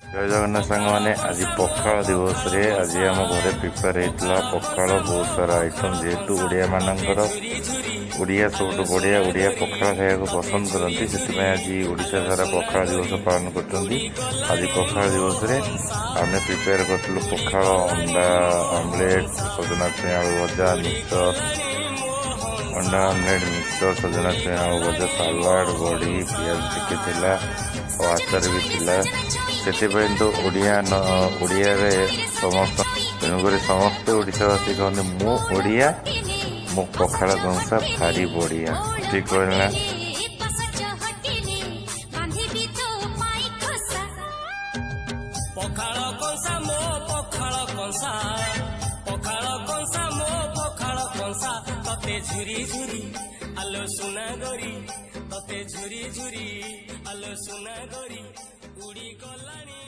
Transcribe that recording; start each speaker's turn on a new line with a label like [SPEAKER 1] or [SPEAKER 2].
[SPEAKER 1] जय जगन्नाथ सांग मैंने आज पखाल दिवस रे आज आम घर प्रिपेयर होता पखाल बहुत सारा आइटम जेहेतु ओडिया मानकर ओडिया सब बढ़िया ओडिया पखाल खाया पसंद करती से आज ओडिशा सारा पखाल दिवस पालन कर आज पखाल दिवस रे आम प्रिपेयर करूँ पखाल अंडा आमलेट सजना छुई आलू भजा मिक्सर अंडा आमलेट मिक्सर सजना छुई आलू भजा सालाड बड़ी पियाज टिके थिला और आचार भी थिला से तो ओडिया समस्त तेणुक समस्ते ओडिशावासी कहते मो ओडिया मो पखाल कंसा भारी बढ़िया ठीक कहना
[SPEAKER 2] पखाल कंसा मो पखाल कंसा पखाल कंसा मो पखाल कंसा तते झुरी झुरी आलो सुना गरी तते झुरी झुरी आलो सुना गरी उड़ी गलानी।